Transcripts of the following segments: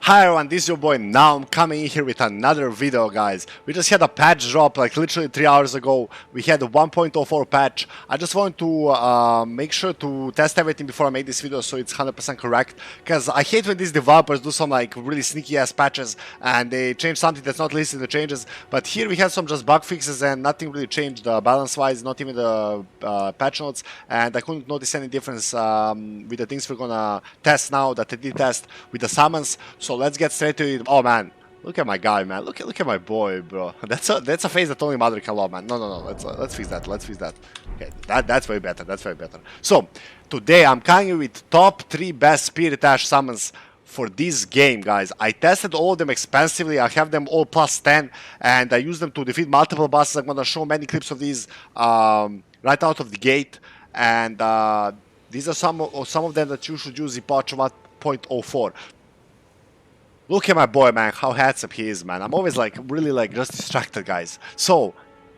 Hi everyone, this is your boy. Now I'm coming in here with another video, guys. We just had a patch drop like literally 3 hours ago. We had a 1.04 patch. I just want to make sure to test everything before I make this video so it's 100% correct, because I hate when these developers do some like really sneaky ass patches and they change something that's not listed in the changes. But here we had some just bug fixes and nothing really changed balance wise, not even the patch notes, and I couldn't notice any difference with the things we're gonna test now that I did test with the summons. So let's get straight to it. Oh man, look at my guy, man. Look at my boy, bro. That's a face that only mother can love, man. No. Let's fix that. Let's fix that. Okay, that's way better. That's way better. So today I'm coming with top 3 best Spirit Ash summons for this game, guys. I tested all of them expensively. I have them all plus 10, and I use them to defeat multiple bosses. I'm gonna show many clips of these right out of the gate, and these are some of them that you should use in patch 1.04. Look at my boy, man, how handsome he is, man. I'm always like, really like, just distracted, guys. So,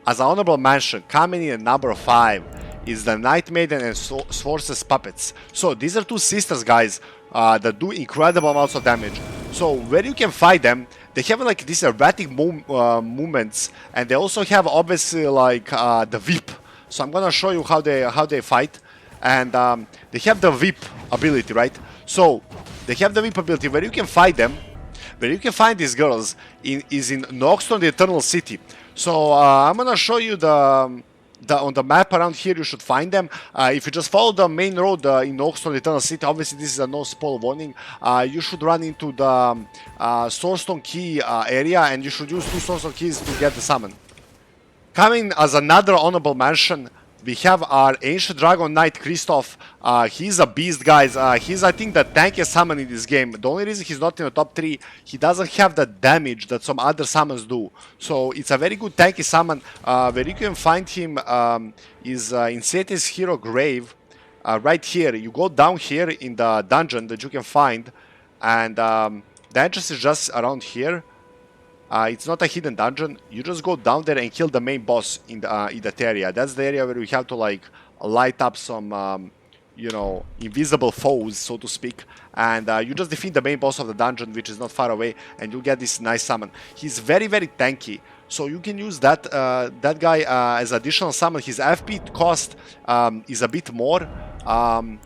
as an honorable mention, coming in at number 5 is the Night Maiden and Sworce's Puppets. So, these are two sisters, guys, that do incredible amounts of damage. So, where you can fight them, they have like these erratic movements, and they also have obviously like the whip. So, I'm gonna show you how they fight. And they have the whip ability, right? So, they have the whip ability where you can fight them. Where you can find these girls is in Noxton, the Eternal City. So I'm gonna show you on the map around here. You should find them. If you just follow the main road in Noxton, the Eternal City, obviously this is a no spoil warning. You should run into the Soulstone Key area, and you should use 2 Soulstone Keys to get the summon. Coming as another honorable mention, we have our Ancient Dragon Knight Christoph. He's a beast, guys. He's, I think, the tankiest summon in this game. The only reason he's not in the top 3, he doesn't have the damage that some other summons do. So it's a very good tanky summon. Where you can find him is in Satan's Hero Grave. Right here. You go down here in the dungeon that you can find. And the entrance is just around here. It's not a hidden dungeon. You just go down there and kill the main boss in that area. That's the area where we have to like light up some, you know, invisible foes, so to speak. And you just defeat the main boss of the dungeon, which is not far away, and you get this nice summon. He's very, very tanky, so you can use that guy as additional summon. His FP cost is a bit more than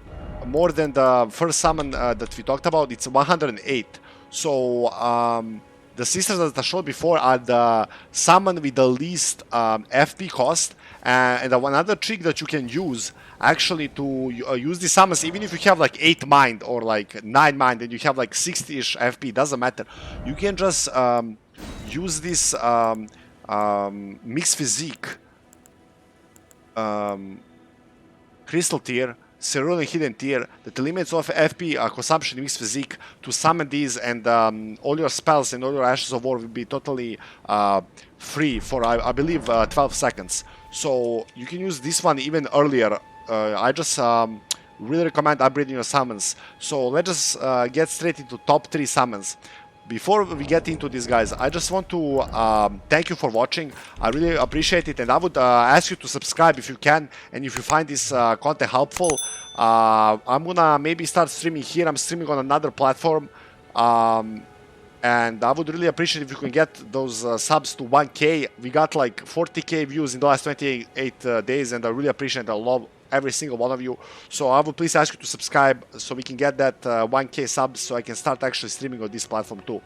the first summon that we talked about. It's 108. So the sisters that I showed before are the summon with the least FP cost, and another trick that you can use actually to use these summons, even if you have like 8 mind or like 9 mind and you have like 60-ish FP, doesn't matter. You can just use this mixed physique crystal tier, Cerulean Hidden tier that limits off FP consumption in mixed physique to summon these, and all your spells and all your Ashes of War will be totally free for I believe 12 seconds. So you can use this one even earlier. I just really recommend upgrading your summons. So let's just get straight into top 3 summons. Before we get into this, guys, I just want to thank you for watching. I really appreciate it, and I would ask you to subscribe if you can, and if you find this content helpful. I'm gonna maybe start streaming here. I'm streaming on another platform, and I would really appreciate if you can get those subs to 1K. We got like 40K views in the last 28 days, and I really appreciate it. I love every single one of you. So I would please ask you to subscribe so we can get that 1K subs, so I can start actually streaming on this platform too.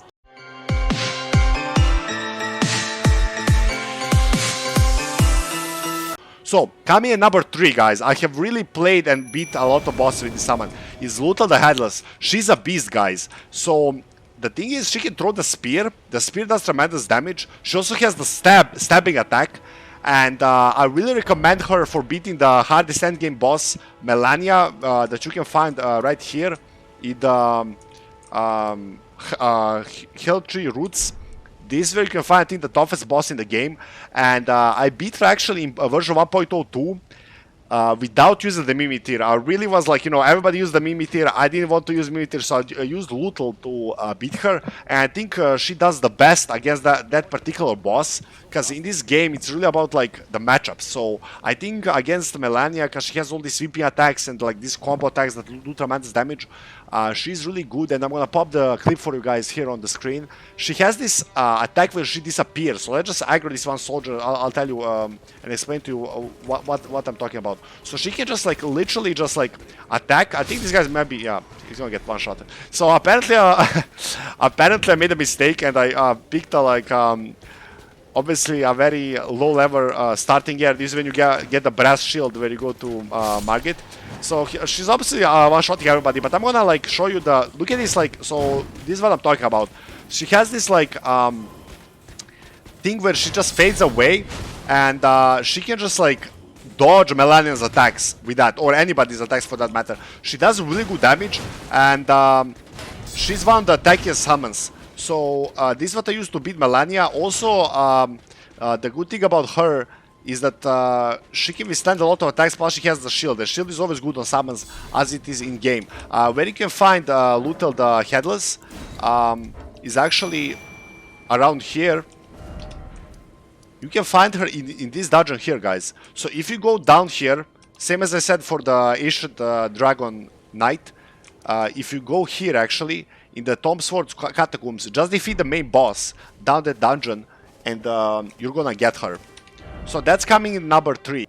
So, coming in number 3, guys, I have really played and beat a lot of bosses with this summon, is Lhutel the Headless. She's a beast, guys. So the thing is, she can throw the spear. The spear does tremendous damage. She also has the stabbing attack. And I really recommend her for beating the hardest endgame boss, Melania, that you can find right here in the Hill Tree Roots. This is where you can find, I think, the toughest boss in the game. And I beat her actually in version 1.02 without using the Mimitir. I really was like, you know, everybody used the Mimitir. I didn't want to use Mimitir, so I used Lhutel to beat her. And I think she does the best against that particular boss, because in this game it's really about like the matchups. So I think against Melania, because she has all these sweeping attacks and like these combo attacks that do tremendous damage, She's really good, and I'm gonna pop the clip for you guys here on the screen. She has this attack where she disappears. So let's just aggro this one soldier. I'll tell you and explain to you what I'm talking about. So she can just like literally just like attack. I think this guy's maybe, yeah, he's gonna get one shot. So apparently apparently I made a mistake and I picked a like obviously a very low level starting gear. This is when you get the brass shield where you go to Margit. So she's obviously one-shotting everybody, but I'm gonna like show you the, look at this, like, so this is what I'm talking about. She has this like thing where she just fades away and she can just like dodge Melania's attacks with that, or anybody's attacks for that matter. She does really good damage, and she's one of the attackiest summons. So this is what I used to beat Melania. Also, the good thing about her is that she can withstand a lot of attacks, plus she has the shield. The shield is always good on summons as it is in game. Where you can find Lhutel the Headless is actually around here. You can find her in this dungeon here, guys. So if you go down here, same as I said for the Ancient Dragon Knight, if you go here actually, in the Tom Sword Catacombs, just defeat the main boss down the dungeon and you're gonna get her. So that's coming in number 3.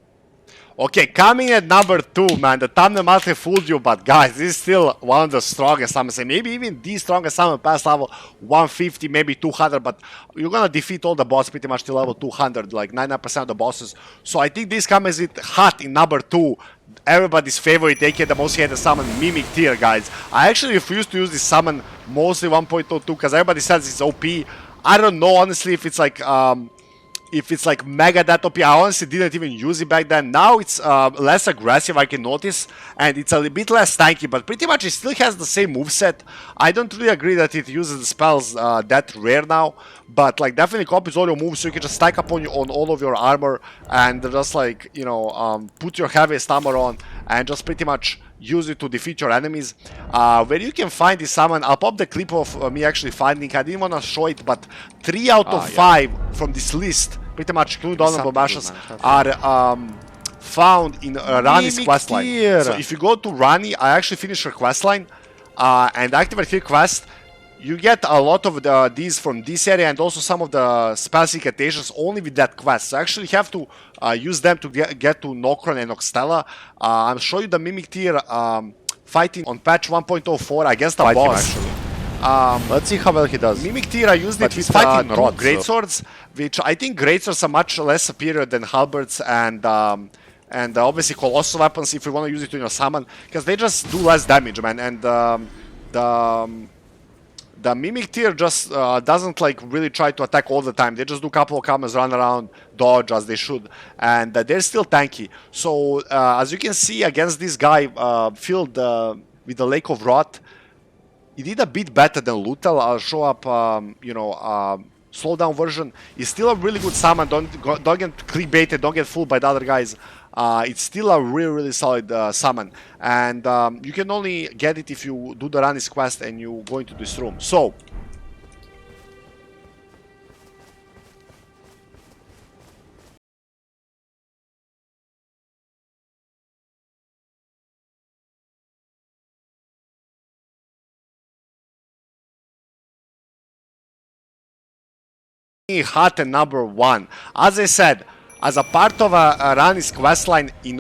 Okay, coming at number 2, man. The thumbnail must have fooled you, but guys, this is still one of the strongest summons. Maybe even the strongest summon past level 150, maybe 200, but you're gonna defeat all the bosses pretty much till level 200, like 99% of the bosses. So I think this comes in hot in number 2. Everybody's favorite, aka the most hated summon, Mimic Tier, guys. I actually refuse to use this summon, mostly 1.02, because everybody says it's OP. I don't know, honestly, if it's like mega that OP. I honestly didn't even use it back then. Now it's less aggressive, I can notice, and it's a little bit less tanky, but pretty much it still has the same moveset. I don't really agree that it uses the spells that rare now, but like definitely copies all your moves, so you can just stack up on all of your armor and just like, you know, put your heaviest armor on and just pretty much use it to defeat your enemies. Where you can find this summon, I'll pop the clip of me actually finding. I didn't want to show it, but 3 out of 5 from this list, pretty much including honorable mentions, are found in Rani's questline. So if you go to Rani, I actually finished her questline and activate her quest. You get a lot of these from this area and also some of the spell incantations only with that quest. So actually you have to use them to get to Nokron and Oxtella. I'll show you the Mimic Tier fighting on patch 1.04 against the boss. Let's see how well he does. Mimic Tier, I used it with fighting greatswords, which I think greatswords are much less superior than halberds and obviously colossal weapons if you want to use it in your summon, because they just do less damage, man. And the Mimic Tier just doesn't like really try to attack all the time. They just do a couple of combos, run around, dodge as they should, and they're still tanky. So as you can see against this guy filled with the Lake of Rot, he did a bit better than Lhutel. I'll show up, you know, slowdown version. It's still a really good summon. Don't get clickbaited, don't get fooled by the other guys. It's still a really solid summon, and you can only get it if you do the Rani's quest and you go into this room. So hot and number 1. As I said, as a part of a Rani's questline in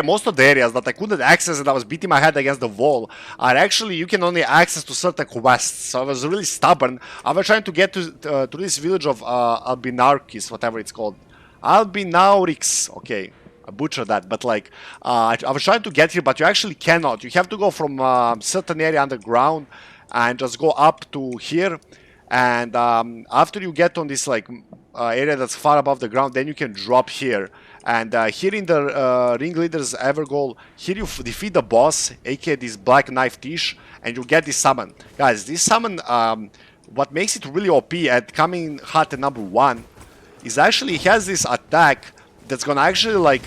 most of the areas that I couldn't access and I was beating my head against the wall are actually you can only access to certain quests. So I was really stubborn. I was trying to get to this village of Albinarkis, whatever it's called. Albinaurix, okay. I butchered that, but like I was trying to get here, but you actually cannot. You have to go from certain area underground and just go up to here. And after you get on this like area that's far above the ground, then you can drop here. And here in the Ringleader's Evergoal, here you defeat the boss, aka this Black Knife Tiche, and you get this summon. Guys, this summon, what makes it really OP at coming hot at number 1 is actually it has this attack that's gonna actually like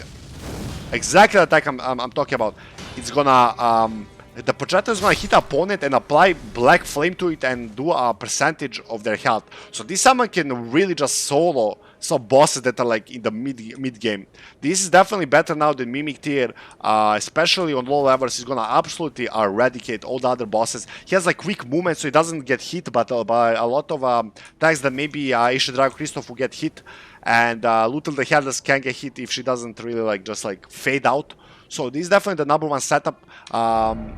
exactly the attack I'm talking about. It's gonna the projectile is gonna hit opponent and apply black flame to it and do a percentage of their health. So this summon can really just solo some bosses that are like in the mid game. This is definitely better now than Mimic tier, especially on low levels. He's gonna absolutely eradicate all the other bosses. He has like quick movement, so he doesn't get hit, but by a lot of attacks that maybe Ishidra Christoph will get hit, and Lhutel the Headless can get hit if she doesn't really like just like fade out. So this is definitely the number one setup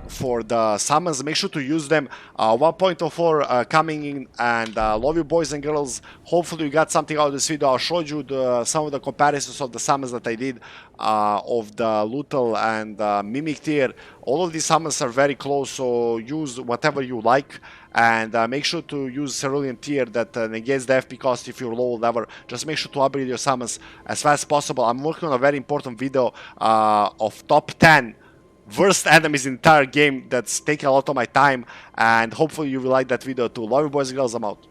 for the summons. Make sure to use them. 1.04 coming in, and love you boys and girls. Hopefully you got something out of this video. I showed you some of the comparisons of the summons that I did of the Lhutel and Mimic tier. All of these summons are very close, so use whatever you like. And make sure to use Cerulean tier that negates the FP cost if you're low level. Just make sure to upgrade your summons as fast as possible. I'm working on a very important video of top 10 worst enemies in the entire game that's taking a lot of my time. And hopefully you will like that video too. Love you boys and girls, I'm out.